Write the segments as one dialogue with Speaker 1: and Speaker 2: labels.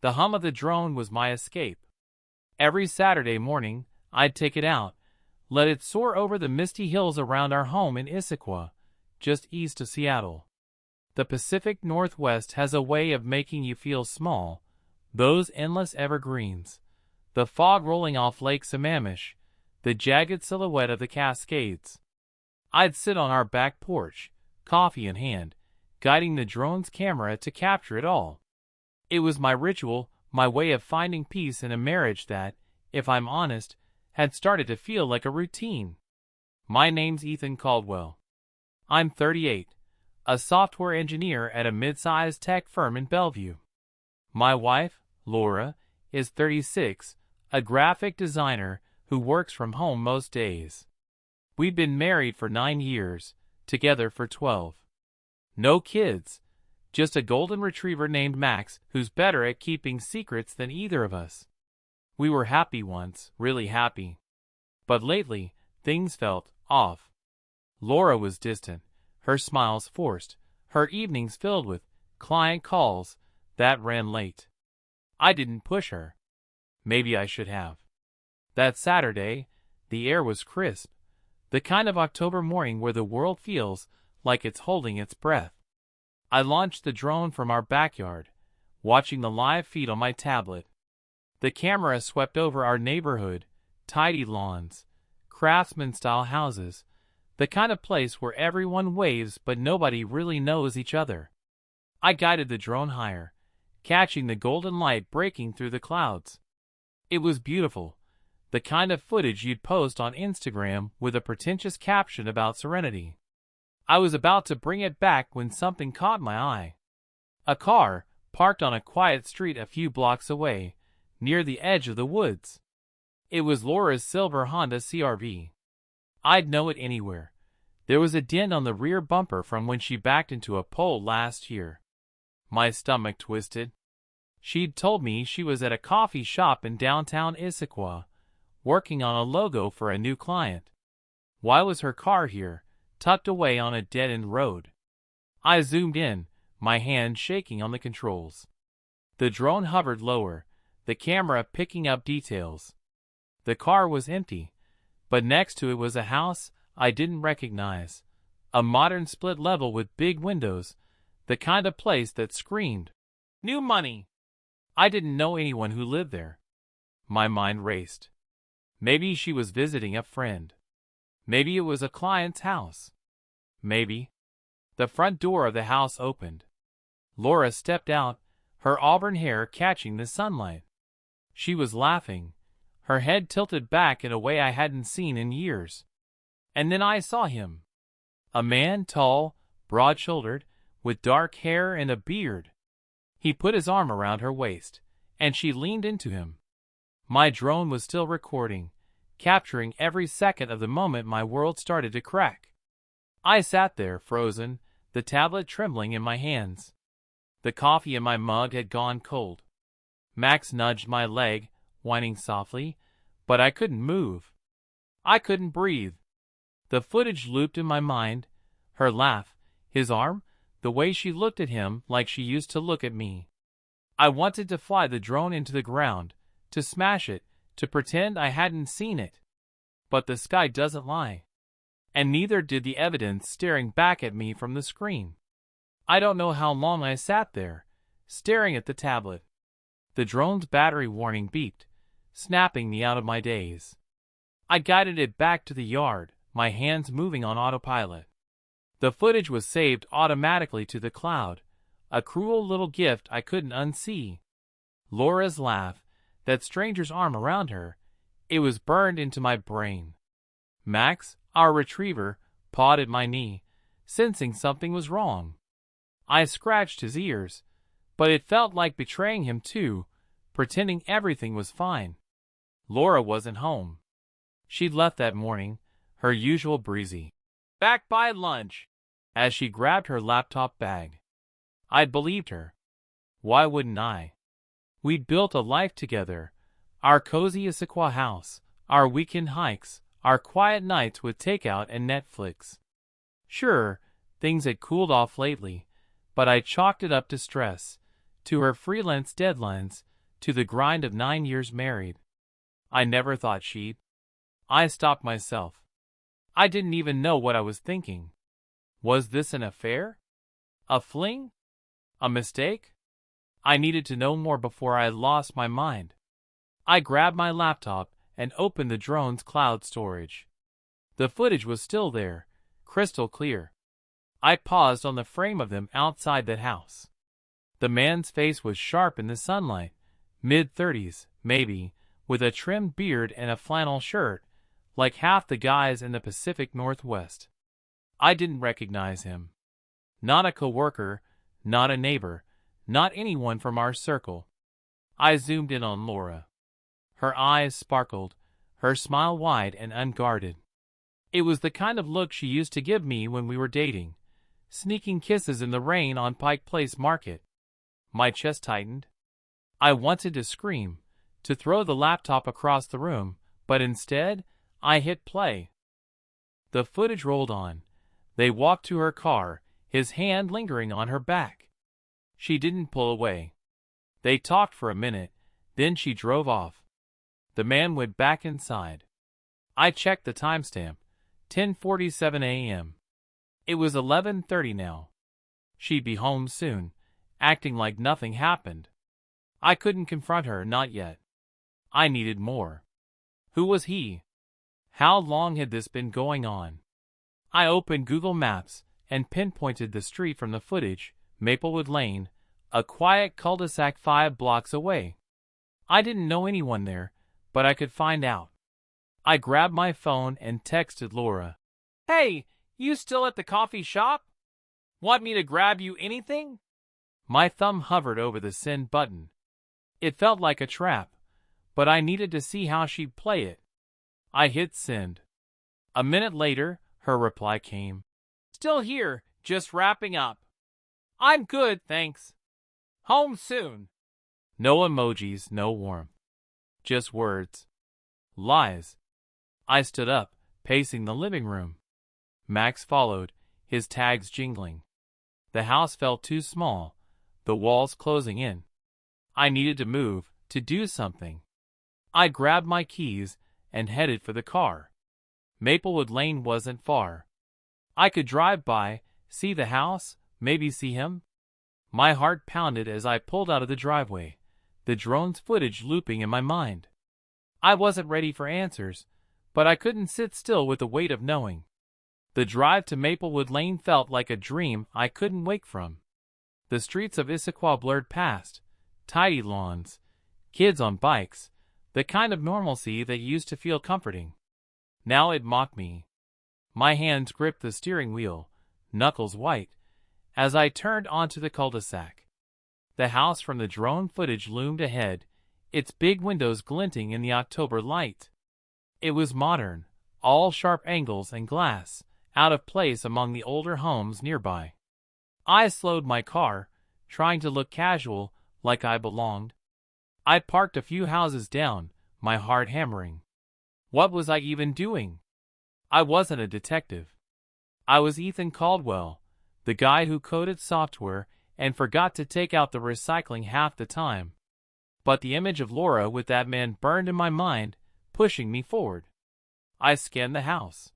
Speaker 1: The hum of the drone was my escape. Every Saturday morning, I'd take it out, let it soar over the misty hills around our home in Issaquah, just east of Seattle. The Pacific Northwest has a way of making you feel small. Those endless evergreens, the fog rolling off Lake Sammamish, the jagged silhouette of the Cascades. I'd sit on our back porch, coffee in hand, guiding the drone's camera to capture it all. It was my ritual, my way of finding peace in a marriage that, if I'm honest, had started to feel like a routine. My name's Ethan Caldwell. I'm 38, a software engineer at a mid-sized tech firm in Bellevue. My wife, Laura, is 36, a graphic designer who works from home most days. We've been married for 9 years, together for 12. No kids, just a golden retriever named Max who's better at keeping secrets than either of us. We were happy once, really happy. But lately, things felt off. Laura was distant, her smiles forced, her evenings filled with client calls that ran late. I didn't push her. Maybe I should have. That Saturday, the air was crisp, the kind of October morning where the world feels like it's holding its breath. I launched the drone from our backyard, watching the live feed on my tablet. The camera swept over our neighborhood, tidy lawns, craftsman-style houses, the kind of place where everyone waves but nobody really knows each other. I guided the drone higher, catching the golden light breaking through the clouds. It was beautiful, the kind of footage you'd post on Instagram with a pretentious caption about serenity. I was about to bring it back when something caught my eye. A car, parked on a quiet street a few blocks away, near the edge of the woods. It was Laura's silver Honda CR-V. I'd know it anywhere. There was a dent on the rear bumper from when she backed into a pole last year. My stomach twisted. She'd told me she was at a coffee shop in downtown Issaquah, working on a logo for a new client. Why was her car here, tucked away on a dead-end road? I zoomed in, my hand shaking on the controls. The drone hovered lower, the camera picking up details. The car was empty, but next to it was a house I didn't recognize. A modern split level with big windows, the kind of place that screamed new money. I didn't know anyone who lived there. My mind raced. Maybe she was visiting a friend. Maybe it was a client's house. Maybe. The front door of the house opened. Laura stepped out, her auburn hair catching the sunlight. She was laughing, her head tilted back in a way I hadn't seen in years. And then I saw him. A man, tall, broad-shouldered, with dark hair and a beard. He put his arm around her waist, and she leaned into him. My drone was still recording, capturing every second of the moment my world started to crack. I sat there, frozen, the tablet trembling in my hands. The coffee in my mug had gone cold. Max nudged my leg, whining softly, but I couldn't move. I couldn't breathe. The footage looped in my mind, her laugh, his arm, the way she looked at him like she used to look at me. I wanted to fly the drone into the ground, to smash it, to pretend I hadn't seen it. But the sky doesn't lie. And neither did the evidence staring back at me from the screen. I don't know how long I sat there, staring at the tablet. The drone's battery warning beeped, snapping me out of my daze. I guided it back to the yard, my hands moving on autopilot. The footage was saved automatically to the cloud, a cruel little gift I couldn't unsee. Laura's laugh, that stranger's arm around her, it was burned into my brain. Max, our retriever, pawed at my knee, sensing something was wrong. I scratched his ears, but it felt like betraying him too, pretending everything was fine. Laura wasn't home. She'd left that morning, her usual breezy, back by lunch, as she grabbed her laptop bag. I'd believed her. Why wouldn't I? We'd built a life together, our cozy Issaquah house, our weekend hikes, our quiet nights with takeout and Netflix. Sure, things had cooled off lately, but I chalked it up to stress, to her freelance deadlines, to the grind of 9 years married. I never thought she'd. I stopped myself. I didn't even know what I was thinking. Was this an affair? A fling? A mistake? I needed to know more before I lost my mind. I grabbed my laptop and opened the drone's cloud storage. The footage was still there, crystal clear. I paused on the frame of them outside that house. The man's face was sharp in the sunlight, mid-30s, maybe, with a trimmed beard and a flannel shirt, like half the guys in the Pacific Northwest. I didn't recognize him. Not a coworker, not a neighbor, not anyone from our circle. I zoomed in on Laura. Her eyes sparkled, her smile wide and unguarded. It was the kind of look she used to give me when we were dating, sneaking kisses in the rain on Pike Place Market. My chest tightened. I wanted to scream, to throw the laptop across the room, but instead, I hit play. The footage rolled on. They walked to her car, his hand lingering on her back. She didn't pull away. They talked for a minute, then she drove off. The man went back inside. I checked the timestamp, 10:47 a.m. It was 11:30 now. She'd be home soon, acting like nothing happened. I couldn't confront her, not yet. I needed more. Who was he? How long had this been going on? I opened Google Maps and pinpointed the street from the footage, Maplewood Lane, a quiet cul-de-sac 5 blocks away. I didn't know anyone there, but I could find out. I grabbed my phone and texted Laura. "Hey, you still at the coffee shop? Want me to grab you anything?" My thumb hovered over the send button. It felt like a trap, but I needed to see how she'd play it. I hit send. A minute later, her reply came. "Still here, just wrapping up. I'm good, thanks. Home soon." No emojis, no warmth. Just words. Lies. I stood up, pacing the living room. Max followed, his tags jingling. The house felt too small, the walls closing in. I needed to move, to do something. I grabbed my keys and headed for the car. Maplewood Lane wasn't far. I could drive by, see the house, maybe see him. My heart pounded as I pulled out of the driveway, the drone's footage looping in my mind. I wasn't ready for answers, but I couldn't sit still with the weight of knowing. The drive to Maplewood Lane felt like a dream I couldn't wake from. The streets of Issaquah blurred past, tidy lawns, kids on bikes, the kind of normalcy that used to feel comforting. Now it mocked me. My hands gripped the steering wheel, knuckles white, as I turned onto the cul-de-sac. The house from the drone footage loomed ahead, its big windows glinting in the October light. It was modern, all sharp angles and glass, out of place among the older homes nearby. I slowed my car, trying to look casual, like I belonged. I'd parked a few houses down, my heart hammering. What was I even doing? I wasn't a detective. I was Ethan Caldwell, the guy who coded software and forgot to take out the recycling half the time. But the image of Laura with that man burned in my mind, pushing me forward. I scanned the house.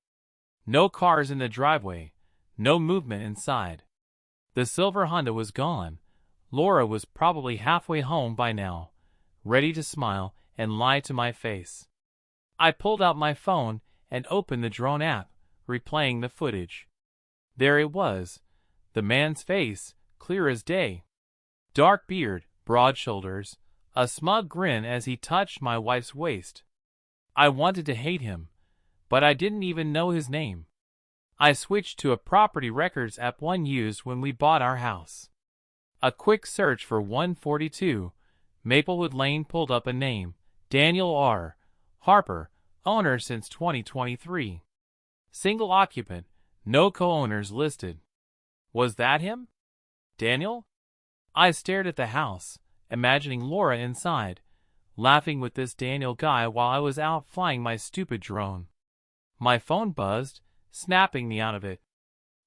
Speaker 1: No cars in the driveway, no movement inside. The silver Honda was gone. Laura was probably halfway home by now, ready to smile and lie to my face. I pulled out my phone and opened the drone app, replaying the footage. There it was, the man's face, clear as day. Dark beard, broad shoulders, a smug grin as he touched my wife's waist. I wanted to hate him, but I didn't even know his name. I switched to a property records app one used when we bought our house. A quick search for 142 Maplewood Lane pulled up a name, Daniel R. Harper, owner since 2023. Single occupant, no co-owners listed. Was that him? Daniel? I stared at the house, imagining Laura inside, laughing with this Daniel guy while I was out flying my stupid drone. My phone buzzed, snapping me out of it.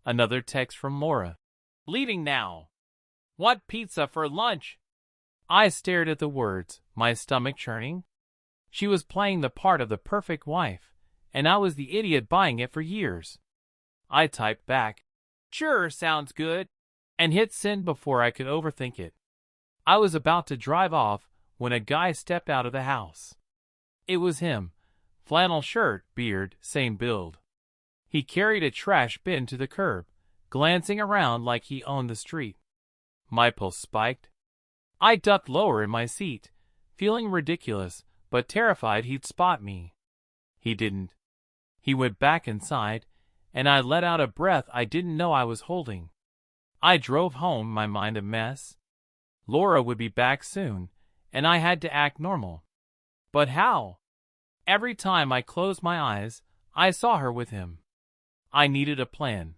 Speaker 1: Another text from Laura. "Leaving now. Want pizza for lunch?" I stared at the words, my stomach churning. She was playing the part of the perfect wife, and I was the idiot buying it for years. I typed back, "Sure, sounds good," and hit send before I could overthink it. I was about to drive off when a guy stepped out of the house. It was him. Flannel shirt, beard, same build. He carried a trash bin to the curb, glancing around like he owned the street. My pulse spiked. I ducked lower in my seat, feeling ridiculous, but terrified he'd spot me. He didn't. He went back inside, and I let out a breath I didn't know I was holding. I drove home, my mind a mess. Laura would be back soon, and I had to act normal. But how? Every time I closed my eyes, I saw her with him. I needed a plan.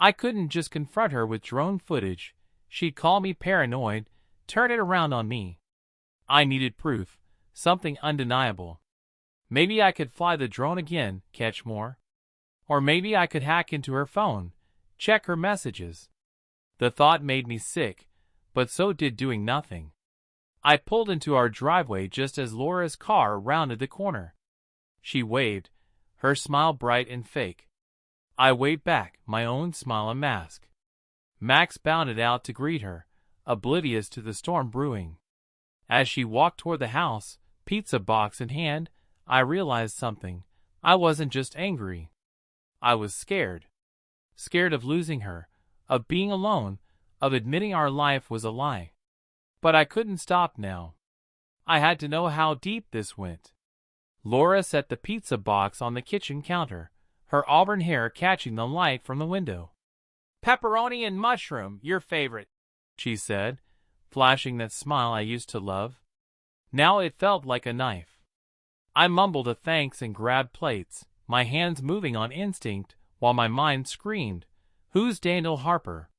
Speaker 1: I couldn't just confront her with drone footage. She'd call me paranoid, turn it around on me. I needed proof, something undeniable. Maybe I could fly the drone again, catch more. Or maybe I could hack into her phone, check her messages. The thought made me sick, but so did doing nothing. I pulled into our driveway just as Laura's car rounded the corner. She waved, her smile bright and fake. I waved back, my own smile a mask. Max bounded out to greet her, oblivious to the storm brewing. As she walked toward the house, pizza box in hand, I realized something. I wasn't just angry. I was scared. Scared of losing her, of being alone, of admitting our life was a lie. But I couldn't stop now. I had to know how deep this went. Laura set the pizza box on the kitchen counter, her auburn hair catching the light from the window. "Pepperoni and mushroom, your favorite," she said, flashing that smile I used to love. Now it felt like a knife. I mumbled a thanks and grabbed plates, my hands moving on instinct while my mind screamed, "Who's Daniel Harper?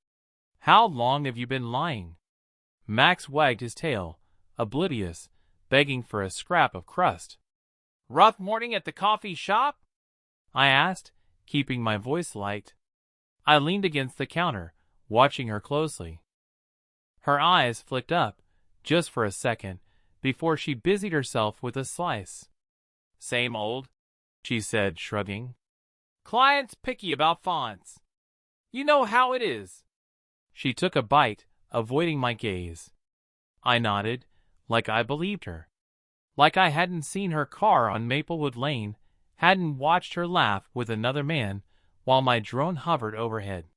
Speaker 1: How long have you been lying?" Max wagged his tail, oblivious, begging for a scrap of crust. "Rough morning at the coffee shop?" I asked, keeping my voice light. I leaned against the counter, watching her closely. Her eyes flicked up, just for a second, before she busied herself with a slice. "Same old," she said, shrugging. "Clients picky about fonts. You know how it is." She took a bite, avoiding my gaze. I nodded, like I believed her. Like I hadn't seen her car on Maplewood Lane, hadn't watched her laugh with another man while my drone hovered overhead.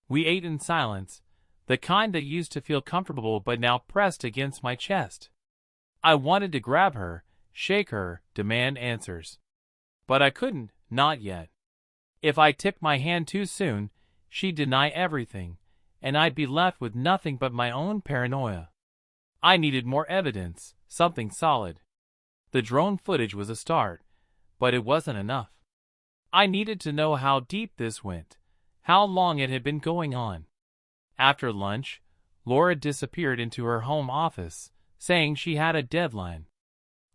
Speaker 1: We ate in silence, the kind that used to feel comfortable but now pressed against my chest. I wanted to grab her, shake her, demand answers. But I couldn't, not yet. If I tipped my hand too soon, she'd deny everything, and I'd be left with nothing but my own paranoia. I needed more evidence, something solid. The drone footage was a start, but it wasn't enough. I needed to know how deep this went, how long it had been going on. After lunch, Laura disappeared into her home office, saying she had a deadline.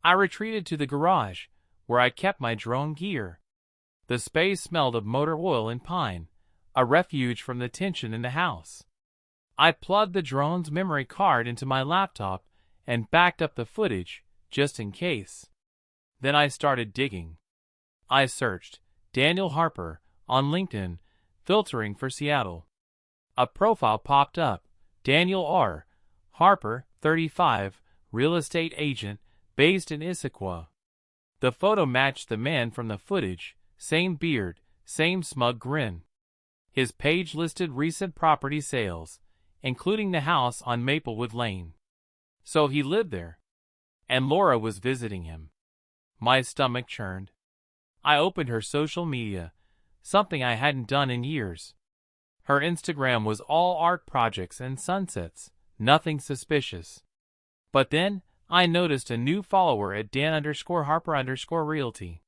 Speaker 1: I retreated to the garage, where I kept my drone gear. The space smelled of motor oil and pine, a refuge from the tension in the house. I plugged the drone's memory card into my laptop and backed up the footage, just in case. Then I started digging. I searched Daniel Harper on LinkedIn, filtering for Seattle. A profile popped up, Daniel R. Harper, 35, real estate agent, based in Issaquah. The photo matched the man from the footage, same beard, same smug grin. His page listed recent property sales, including the house on Maplewood Lane. So he lived there. And Laura was visiting him. My stomach churned. I opened her social media, something I hadn't done in years. Her Instagram was all art projects and sunsets, nothing suspicious. But then, I noticed a new follower at Dan_Harper_Realty.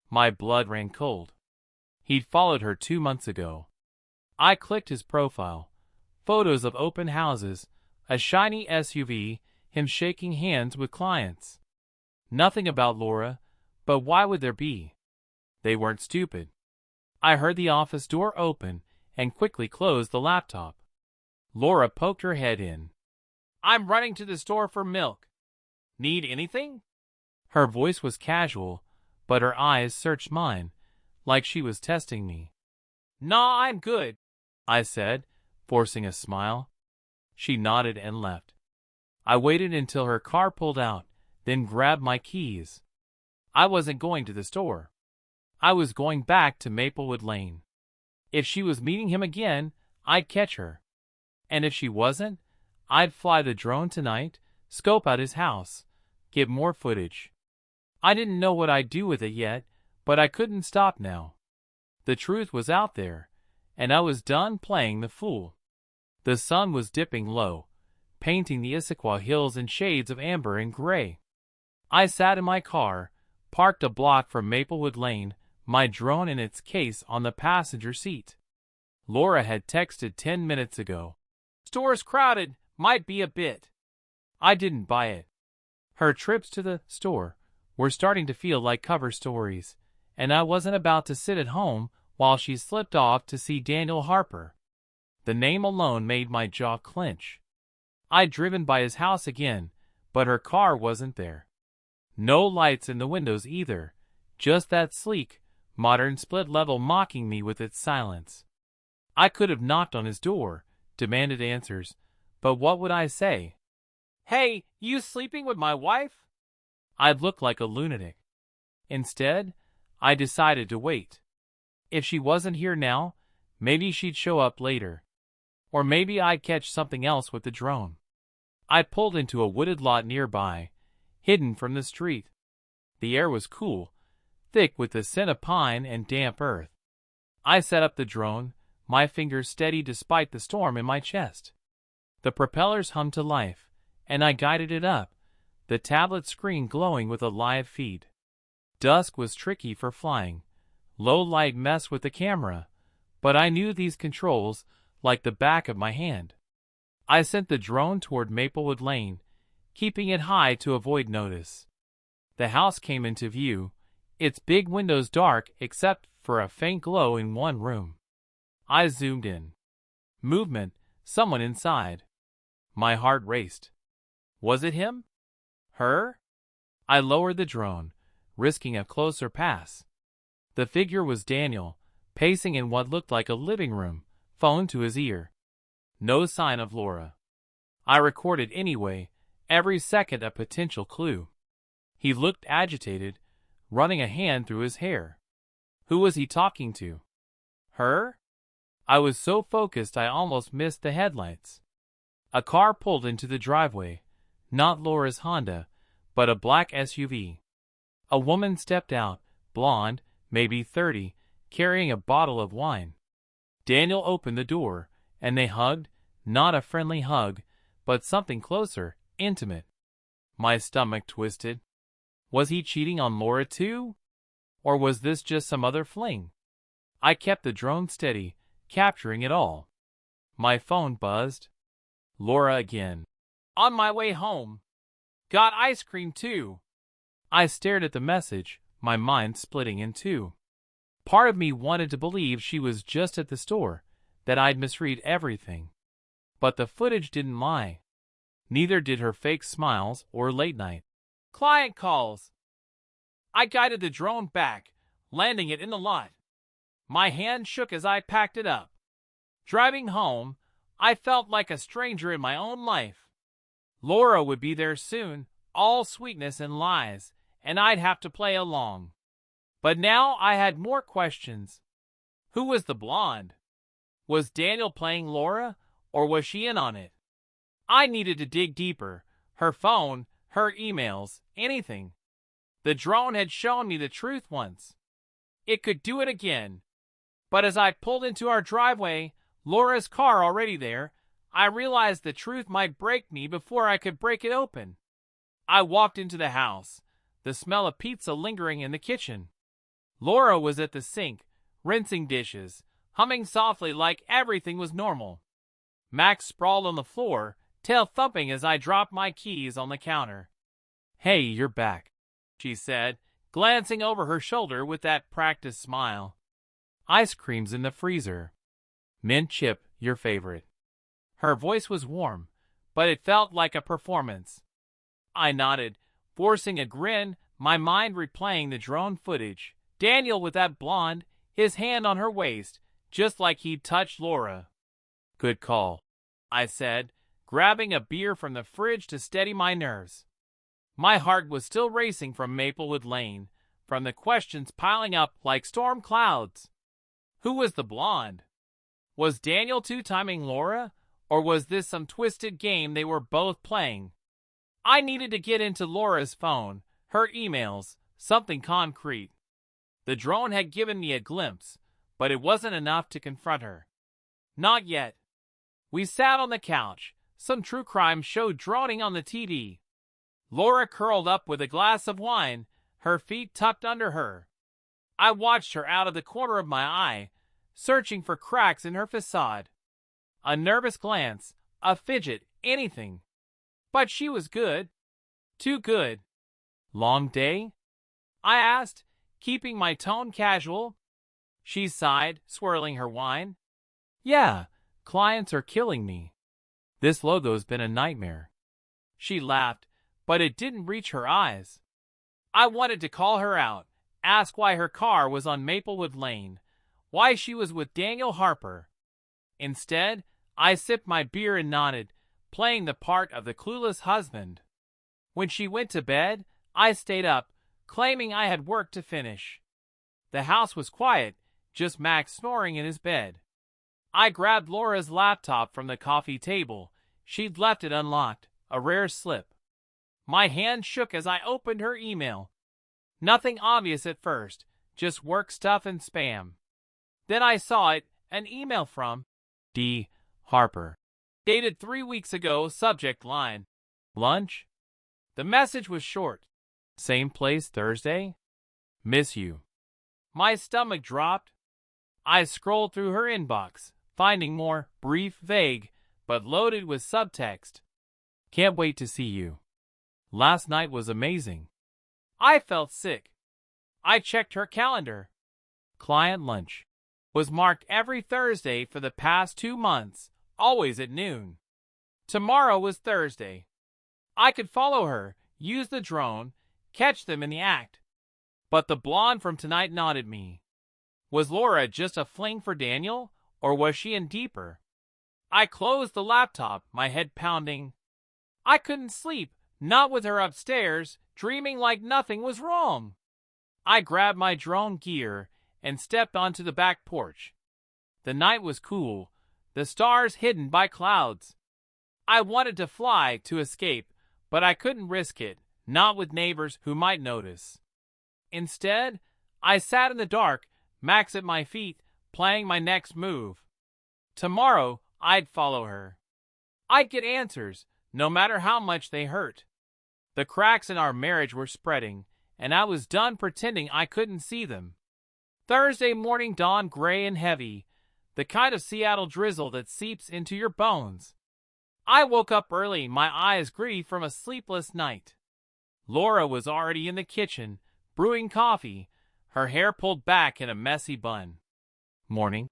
Speaker 1: My blood ran cold. He'd followed her 2 months ago. I clicked his profile. Photos of open houses, a shiny SUV, him shaking hands with clients. Nothing about Laura, but why would there be? They weren't stupid. I heard the office door open and quickly closed the laptop. Laura poked her head in. "I'm running to the store for milk." Need anything? Her voice was casual, but her eyes searched mine, like she was testing me. Nah, I'm good, I said, forcing a smile. She nodded and left. I waited until her car pulled out, then grabbed my keys. I wasn't going to the store. I was going back to Maplewood Lane. If she was meeting him again, I'd catch her. And if she wasn't, I'd fly the drone tonight, scope out his house, get more footage. I didn't know what I'd do with it yet, but I couldn't stop now. The truth was out there, and I was done playing the fool. The sun was dipping low, painting the Issaquah hills in shades of amber and gray. I sat in my car, parked a block from Maplewood Lane, my drone in its case on the passenger seat. Laura had texted 10 minutes ago. Store's crowded, might be a bit. I didn't buy it. Her trips to the store were starting to feel like cover stories, and I wasn't about to sit at home while she slipped off to see Daniel Harper. The name alone made my jaw clench. I'd driven by his house again, but her car wasn't there. No lights in the windows either, just that sleek, modern split level mocking me with its silence. I could have knocked on his door, demanded answers, but what would I say? Hey, you sleeping with my wife? I'd look like a lunatic. Instead, I decided to wait. If she wasn't here now, maybe she'd show up later. Or maybe I'd catch something else with the drone. I pulled into a wooded lot nearby, hidden from the street. The air was cool, thick with the scent of pine and damp earth. I set up the drone, my fingers steady despite the storm in my chest. The propellers hummed to life, and I guided it up, the tablet screen glowing with a live feed. Dusk was tricky for flying. Low light messed with the camera, but I knew these controls like the back of my hand. I sent the drone toward Maplewood Lane, keeping it high to avoid notice. The house came into view, its big windows dark except for a faint glow in one room. I zoomed in. Movement, someone inside. My heart raced. Was it him? Her? I lowered the drone, risking a closer pass. The figure was Daniel, pacing in what looked like a living room, phone to his ear. No sign of Laura. I recorded anyway, every second a potential clue. He looked agitated, running a hand through his hair. Who was he talking to? Her? I was so focused I almost missed the headlights. A car pulled into the driveway, not Laura's Honda, but a black SUV. A woman stepped out, blonde, maybe 30, carrying a bottle of wine. Daniel opened the door, and they hugged, not a friendly hug, but something closer, intimate. My stomach twisted. Was he cheating on Laura too? Or was this just some other fling? I kept the drone steady, capturing it all. My phone buzzed. Laura again. On my way home. Got ice cream too. I stared at the message, my mind splitting in two. Part of me wanted to believe she was just at the store, that I'd misread everything. But the footage didn't lie. Neither did her fake smiles or late night. Client calls. I guided the drone back, landing it in the lot. My hand shook as I packed it up. Driving home, I felt like a stranger in my own life. Laura would be there soon, all sweetness and lies, and I'd have to play along. But now I had more questions. Who was the blonde? Was Daniel playing Laura, or was she in on it? I needed to dig deeper. Her phone, her emails, anything. The drone had shown me the truth once. It could do it again. But as I pulled into our driveway, Laura's car already there, I realized the truth might break me before I could break it open. I walked into the house, the smell of pizza lingering in the kitchen. Laura was at the sink, rinsing dishes, humming softly like everything was normal. Max sprawled on the floor, tail thumping as I dropped my keys on the counter. Hey, you're back, she said, glancing over her shoulder with that practiced smile. Ice cream's in the freezer. Mint chip, your favorite. Her voice was warm, but it felt like a performance. I nodded, Forcing a grin, my mind replaying the drone footage. Daniel with that blonde, his hand on her waist, just like he'd touched Laura. Good call, I said, grabbing a beer from the fridge to steady my nerves. My heart was still racing from Maplewood Lane, from the questions piling up like storm clouds. Who was the blonde? Was Daniel two-timing Laura, or was this some twisted game they were both playing? I needed to get into Laura's phone, her emails, something concrete. The drone had given me a glimpse, but it wasn't enough to confront her. Not yet. We sat on the couch, some true crime show droning on the TV. Laura curled up with a glass of wine, her feet tucked under her. I watched her out of the corner of my eye, searching for cracks in her facade. A nervous glance, a fidget, anything. But she was good. Too good. Long day? I asked, keeping my tone casual. She sighed, swirling her wine. Yeah, clients are killing me. This logo's been a nightmare. She laughed, but it didn't reach her eyes. I wanted to call her out, ask why her car was on Maplewood Lane, why she was with Daniel Harper. Instead, I sipped my beer and nodded, playing the part of the clueless husband. When she went to bed, I stayed up, claiming I had work to finish. The house was quiet, just Max snoring in his bed. I grabbed Laura's laptop from the coffee table. She'd left it unlocked, a rare slip. My hand shook as I opened her email. Nothing obvious at first, just work stuff and spam. Then I saw it, an email from D. Harper. Dated 3 weeks ago, subject line. Lunch? The message was short. Same place Thursday? Miss you. My stomach dropped. I scrolled through her inbox, finding more, brief, vague, but loaded with subtext. Can't wait to see you. Last night was amazing. I felt sick. I checked her calendar. Client lunch was marked every Thursday for the past 2 months, always at noon. Tomorrow was Thursday. I could follow her, use the drone, catch them in the act. But the blonde from tonight nodded me. Was Laura just a fling for Daniel, or was she in deeper? I closed the laptop, my head pounding. I couldn't sleep, not with her upstairs, dreaming like nothing was wrong. I grabbed my drone gear and stepped onto the back porch. The night was cool, the stars hidden by clouds. I wanted to fly to escape, but I couldn't risk it, not with neighbors who might notice. Instead, I sat in the dark, Max at my feet, planning my next move. Tomorrow, I'd follow her. I'd get answers, no matter how much they hurt. The cracks in our marriage were spreading, and I was done pretending I couldn't see them. Thursday morning dawned gray and heavy, the kind of Seattle drizzle that seeps into your bones. I woke up early, my eyes gritty from a sleepless night. Laura was already in the kitchen, brewing coffee, her hair pulled back in a messy bun. Morning,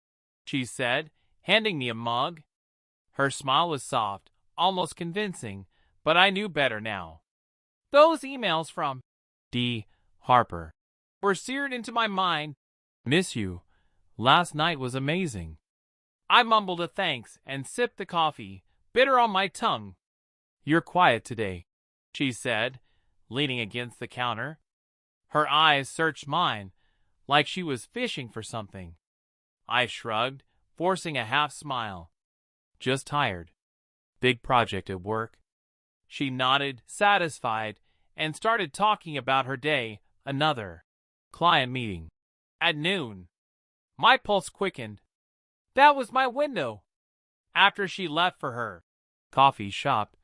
Speaker 1: she said, handing me a mug. Her smile was soft, almost convincing, but I knew better now. Those emails from D. Harper were seared into my mind. Miss you. Last night was amazing. I mumbled a thanks and sipped the coffee, bitter on my tongue. You're quiet today, she said, leaning against the counter. Her eyes searched mine, like she was fishing for something. I shrugged, forcing a half smile. Just tired. Big project at work. She nodded, satisfied, and started talking about her day, another client meeting. At noon. My pulse quickened. That was my window. After she left for her coffee shop,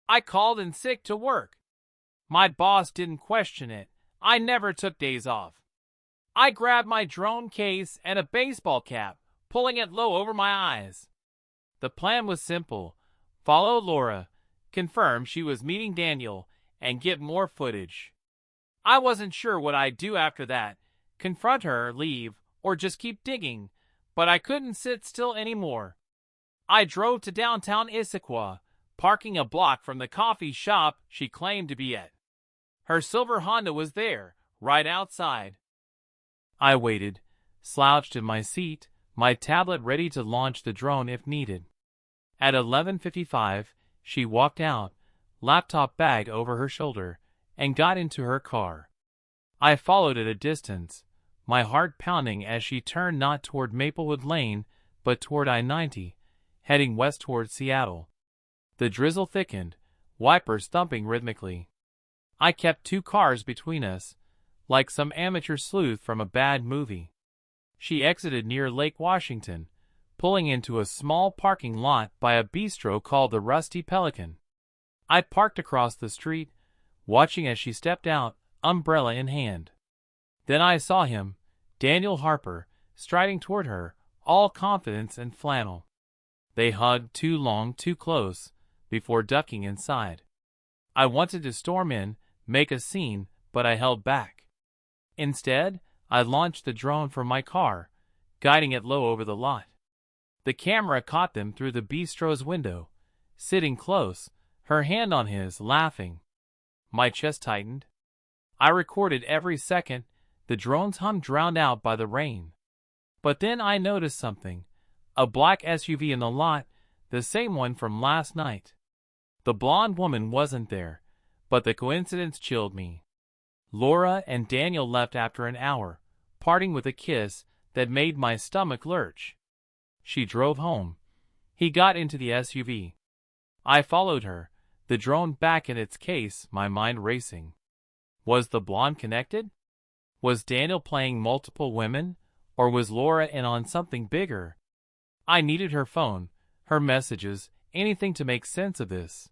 Speaker 1: I called in sick to work. My boss didn't question it. I never took days off. I grabbed my drone case and a baseball cap, pulling it low over my eyes. The plan was simple. Follow Laura, confirm she was meeting Daniel, and get more footage. I wasn't sure what I'd do after that, confront her, leave, or just keep digging, but I couldn't sit still anymore. I drove to downtown Issaquah, parking a block from the coffee shop she claimed to be at. Her silver Honda was there, right outside. I waited, slouched in my seat, my tablet ready to launch the drone if needed. At 11:55, she walked out, laptop bag over her shoulder, and got into her car. I followed at a distance, my heart pounding as she turned not toward Maplewood Lane, but toward I-90, heading west toward Seattle. The drizzle thickened, wipers thumping rhythmically. I kept two cars between us, like some amateur sleuth from a bad movie. She exited near Lake Washington, pulling into a small parking lot by a bistro called the Rusty Pelican. I parked across the street, watching as she stepped out, umbrella in hand. Then I saw him, Daniel Harper, striding toward her, all confidence and flannel. They hugged too long, too close, before ducking inside. I wanted to storm in, make a scene, but I held back. Instead, I launched the drone from my car, guiding it low over the lot. The camera caught them through the bistro's window, sitting close, her hand on his, laughing. My chest tightened. I recorded every second, the drone's hum drowned out by the rain. But then I noticed something. A black SUV in the lot, the same one from last night. The blonde woman wasn't there, but the coincidence chilled me. Laura and Daniel left after an hour, parting with a kiss that made my stomach lurch. She drove home. He got into the SUV. I followed her, the drone back in its case, my mind racing. Was the blonde connected? Was Daniel playing multiple women, or was Laura in on something bigger? I needed her phone, her messages, anything to make sense of this.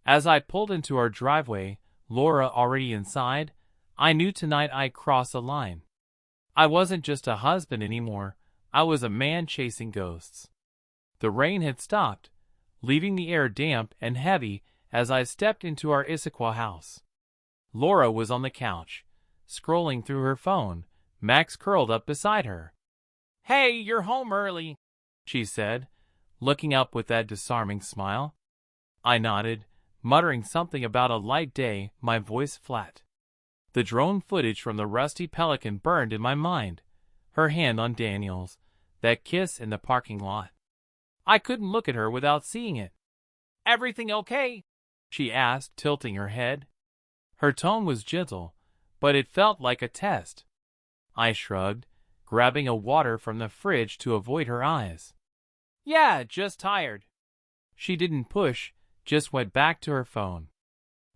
Speaker 1: As I pulled into our driveway, Laura already inside, I knew tonight I'd cross a line. I wasn't just a husband anymore, I was a man chasing ghosts. The rain had stopped, leaving the air damp and heavy as I stepped into our Issaquah house. Laura was on the couch, scrolling through her phone, Max curled up beside her. "Hey, you're home early," she said, looking up with that disarming smile. I nodded, muttering something about a light day, my voice flat. The drone footage from the Rusty Pelican burned in my mind, her hand on Daniel's, that kiss in the parking lot. I couldn't look at her without seeing it. "Everything okay?" she asked, tilting her head. Her tone was gentle, but it felt like a test. I shrugged, grabbing a water from the fridge to avoid her eyes. "Yeah, just tired." She didn't push, just went back to her phone.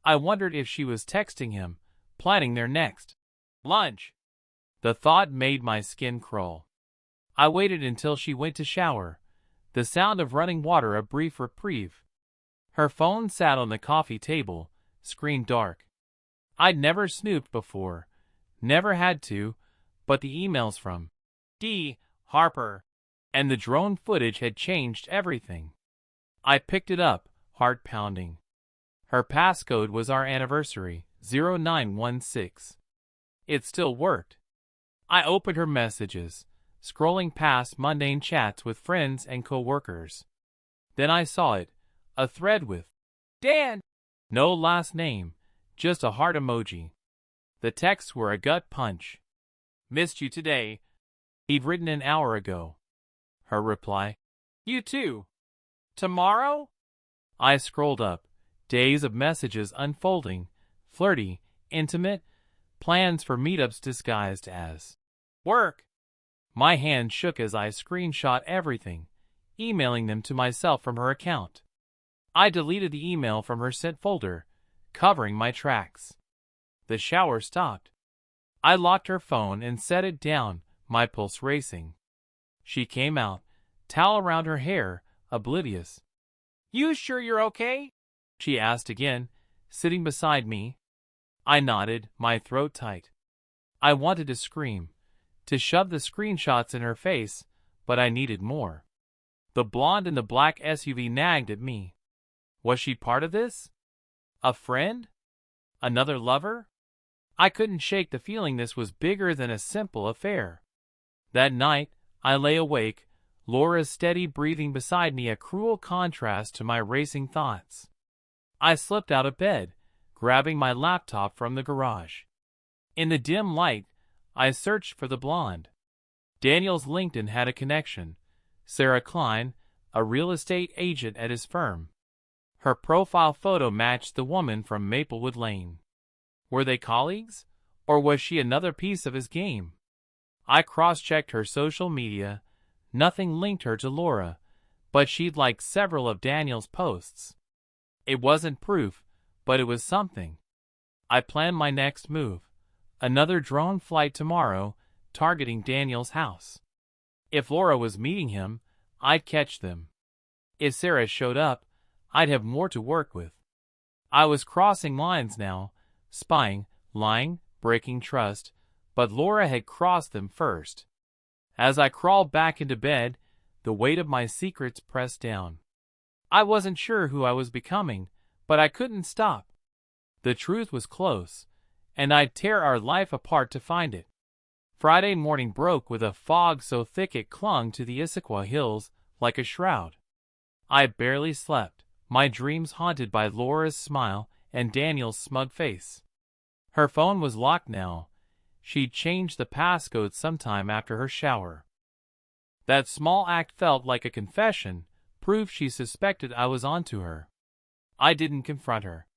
Speaker 1: I wondered if she was texting him, planning their next lunch. The thought made my skin crawl. I waited until she went to shower, the sound of running water a brief reprieve. Her phone sat on the coffee table, screen dark. I'd never snooped before, never had to, but the emails from D. Harper and the drone footage had changed everything. I picked it up, heart pounding. Her passcode was our anniversary, 0916. It still worked. I opened her messages, scrolling past mundane chats with friends and co-workers. Then I saw it, a thread with Dan. No last name, just a heart emoji. The texts were a gut punch. "Missed you today." He'd written an hour ago. Her reply, "You too. Tomorrow?" I scrolled up, days of messages unfolding, flirty, intimate, plans for meetups disguised as work. My hand shook as I screenshot everything, emailing them to myself from her account. I deleted the email from her sent folder, covering my tracks. The shower stopped. I locked her phone and set it down, my pulse racing. She came out, towel around her hair, oblivious. "You sure you're okay?" she asked again, sitting beside me. I nodded, my throat tight. I wanted to scream, to shove the screenshots in her face, but I needed more. The blonde in the black SUV nagged at me. Was she part of this? A friend? Another lover? I couldn't shake the feeling this was bigger than a simple affair. That night, I lay awake, Laura's steady breathing beside me a cruel contrast to my racing thoughts. I slipped out of bed, grabbing my laptop from the garage. In the dim light, I searched for the blonde. Daniel's LinkedIn had a connection. Sarah Klein, a real estate agent at his firm. Her profile photo matched the woman from Maplewood Lane. Were they colleagues? Or was she another piece of his game? I cross-checked her social media. Nothing linked her to Laura, but she'd liked several of Daniel's posts. It wasn't proof, but it was something. I planned my next move. Another drone flight tomorrow, targeting Daniel's house. If Laura was meeting him, I'd catch them. If Sarah showed up, I'd have more to work with. I was crossing lines now, spying, lying, breaking trust, but Laura had crossed them first. As I crawled back into bed, the weight of my secrets pressed down. I wasn't sure who I was becoming, but I couldn't stop. The truth was close, and I'd tear our life apart to find it. Friday morning broke with a fog so thick it clung to the Issaquah hills like a shroud. I barely slept, my dreams haunted by Laura's smile and Daniel's smug face. Her phone was locked now. She'd changed the passcode sometime after her shower. That small act felt like a confession, proof she suspected I was onto her. I didn't confront her.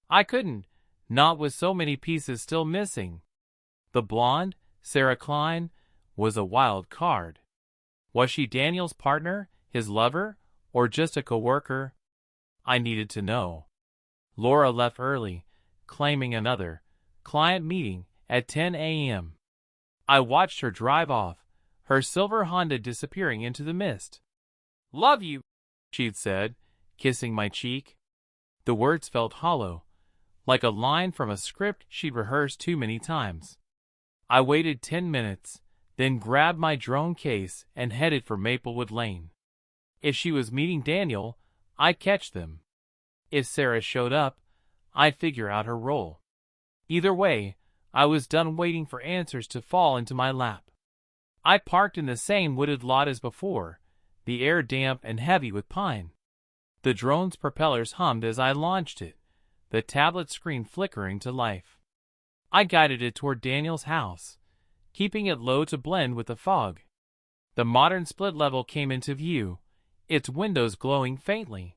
Speaker 1: I couldn't, not with so many pieces still missing. The blonde, Sarah Klein, was a wild card. Was she Daniel's partner, his lover, or just a coworker? I needed to know. Laura left early, claiming another client meeting at 10 a.m. I watched her drive off, her silver Honda disappearing into the mist. "Love you," she'd said, kissing my cheek. The words felt hollow, like a line from a script she'd rehearsed too many times. I waited 10 minutes, then grabbed my drone case and headed for Maplewood Lane. If she was meeting Daniel, I'd catch them. If Sarah showed up, I'd figure out her role. Either way, I was done waiting for answers to fall into my lap. I parked in the same wooded lot as before, the air damp and heavy with pine. The drone's propellers hummed as I launched it, the tablet screen flickering to life. I guided it toward Daniel's house, keeping it low to blend with the fog. The modern split level came into view, its windows glowing faintly.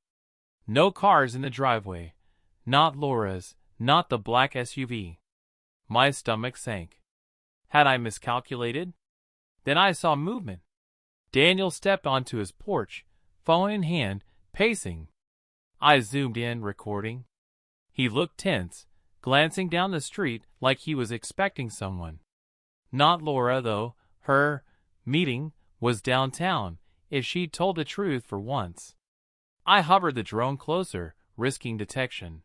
Speaker 1: No cars in the driveway, not Laura's, not the black SUV. My stomach sank. Had I miscalculated? Then I saw movement. Daniel stepped onto his porch, phone in hand, pacing. I zoomed in, recording. He looked tense, glancing down the street like he was expecting someone. Not Laura, though. Her meeting was downtown, if she'd told the truth for once. I hovered the drone closer, risking detection.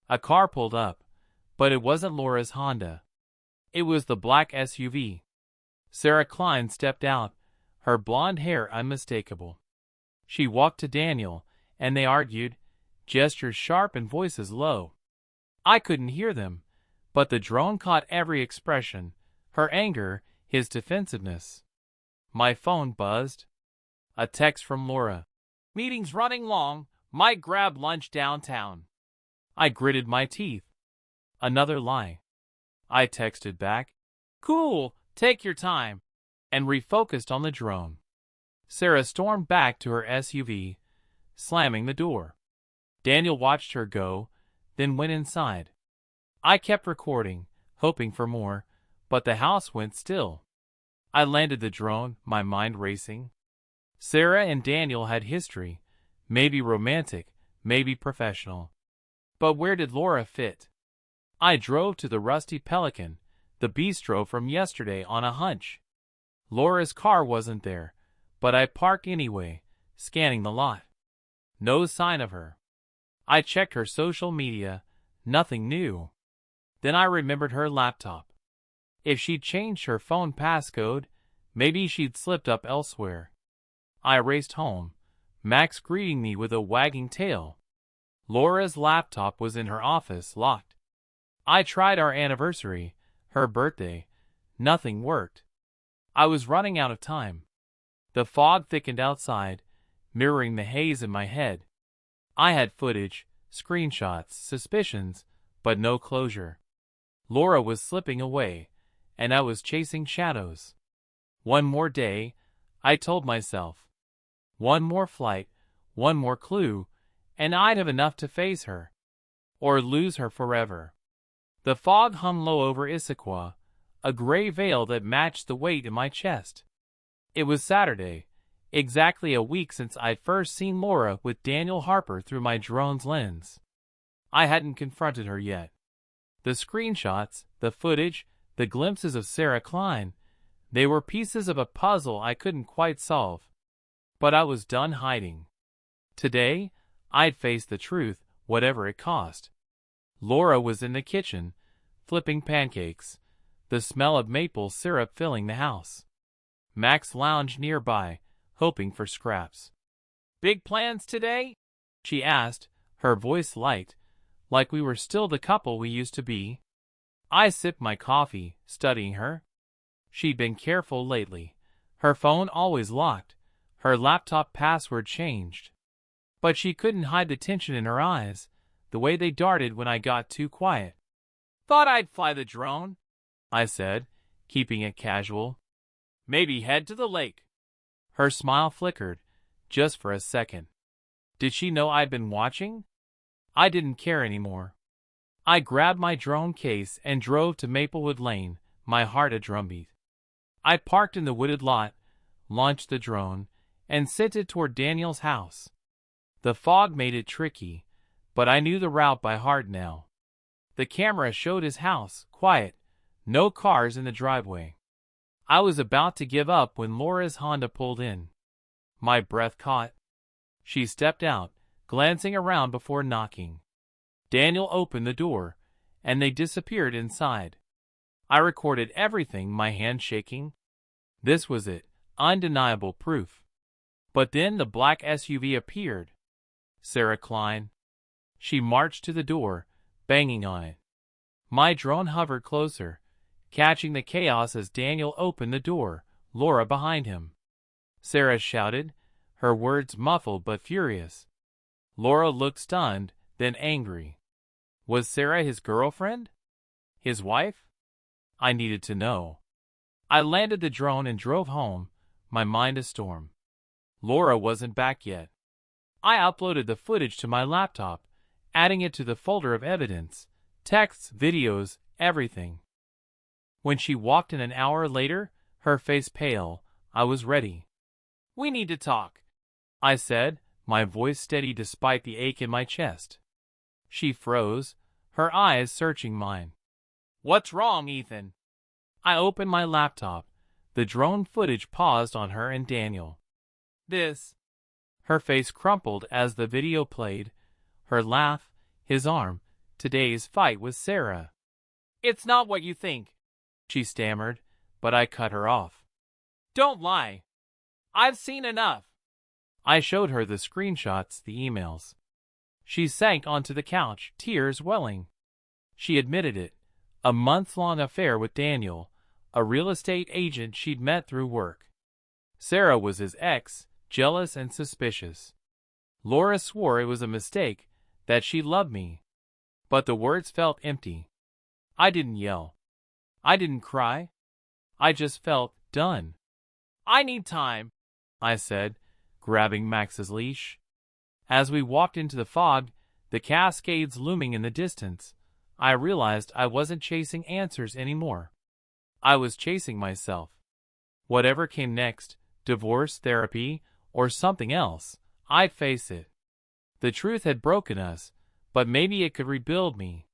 Speaker 1: A car pulled up, but it wasn't Laura's Honda. It was the black SUV. Sarah Klein stepped out, her blonde hair unmistakable. She walked to Daniel, and they argued, gestures sharp and voices low. I couldn't hear them, but the drone caught every expression, her anger, his defensiveness. My phone buzzed. A text from Laura. "Meeting's running long, might grab lunch downtown." I gritted my teeth. Another lie. I texted back, "Cool, take your time," and refocused on the drone. Sarah stormed back to her SUV, slamming the door. Daniel watched her go, then went inside. I kept recording, hoping for more, but the house went still. I landed the drone, my mind racing. Sarah and Daniel had history, maybe romantic, maybe professional. But where did Laura fit? I drove to the Rusty Pelican, the bistro from yesterday, on a hunch. Laura's car wasn't there, but I parked anyway, scanning the lot. No sign of her. I checked her social media, nothing new. Then I remembered her laptop. If she'd changed her phone passcode, maybe she'd slipped up elsewhere. I raced home, Max greeting me with a wagging tail. Laura's laptop was in her office, locked. I tried our anniversary, her birthday. Nothing worked. I was running out of time. The fog thickened outside, mirroring the haze in my head. I had footage, screenshots, suspicions, but no closure. Laura was slipping away, and I was chasing shadows. One more day, I told myself. One more flight, one more clue, and I'd have enough to face her. Or lose her forever. The fog hung low over Issaquah, a gray veil that matched the weight in my chest. It was Saturday, exactly a week since I'd first seen Laura with Daniel Harper through my drone's lens. I hadn't confronted her yet. The screenshots, the footage, the glimpses of Sarah Klein, they were pieces of a puzzle I couldn't quite solve. But I was done hiding. Today, I'd face the truth, whatever it cost. Laura was in the kitchen, flipping pancakes, the smell of maple syrup filling the house. Max lounged nearby, hoping for scraps. "Big plans today?" she asked, her voice light, like we were still the couple we used to be. I sipped my coffee, studying her. She'd been careful lately. Her phone always locked, her laptop password changed. But she couldn't hide the tension in her eyes, the way they darted when I got too quiet. "Thought I'd fly the drone," I said, keeping it casual. "Maybe head to the lake." Her smile flickered, just for a second. Did she know I'd been watching? I didn't care anymore. I grabbed my drone case and drove to Maplewood Lane, my heart a drumbeat. I parked in the wooded lot, launched the drone, and sent it toward Daniel's house. The fog made it tricky, but I knew the route by heart now. The camera showed his house, quiet, no cars in the driveway. I was about to give up when Laura's Honda pulled in. My breath caught. She stepped out, glancing around before knocking. Daniel opened the door, and they disappeared inside. I recorded everything, my hand shaking. This was it, undeniable proof. But then the black SUV appeared. Sarah Klein. She marched to the door, banging on it. My drone hovered closer, catching the chaos as Daniel opened the door, Laura behind him. Sarah shouted, her words muffled but furious. Laura looked stunned, then angry. Was Sarah his girlfriend? His wife? I needed to know. I landed the drone and drove home, my mind a storm. Laura wasn't back yet. I uploaded the footage to my laptop, adding it to the folder of evidence, texts, videos, everything. When she walked in an hour later, her face pale, I was ready. "We need to talk," I said, my voice steady despite the ache in my chest. She froze, her eyes searching mine. "What's wrong, Ethan?" I opened my laptop. The drone footage paused on her and Daniel. "This." Her face crumpled as the video played, her laugh, his arm, today's fight with Sarah. "It's not what you think," she stammered, but I cut her off. "Don't lie. I've seen enough." I showed her the screenshots, the emails. She sank onto the couch, tears welling. She admitted it, a month-long affair with Daniel, a real estate agent she'd met through work. Sarah was his ex, jealous and suspicious. Laura swore it was a mistake, that she loved me. But the words felt empty. I didn't yell. I didn't cry. I just felt done. "I need time," I said, grabbing Max's leash. As we walked into the fog, the Cascades looming in the distance, I realized I wasn't chasing answers anymore. I was chasing myself. Whatever came next, divorce, therapy, or something else, I'd face it. The truth had broken us, but maybe it could rebuild me.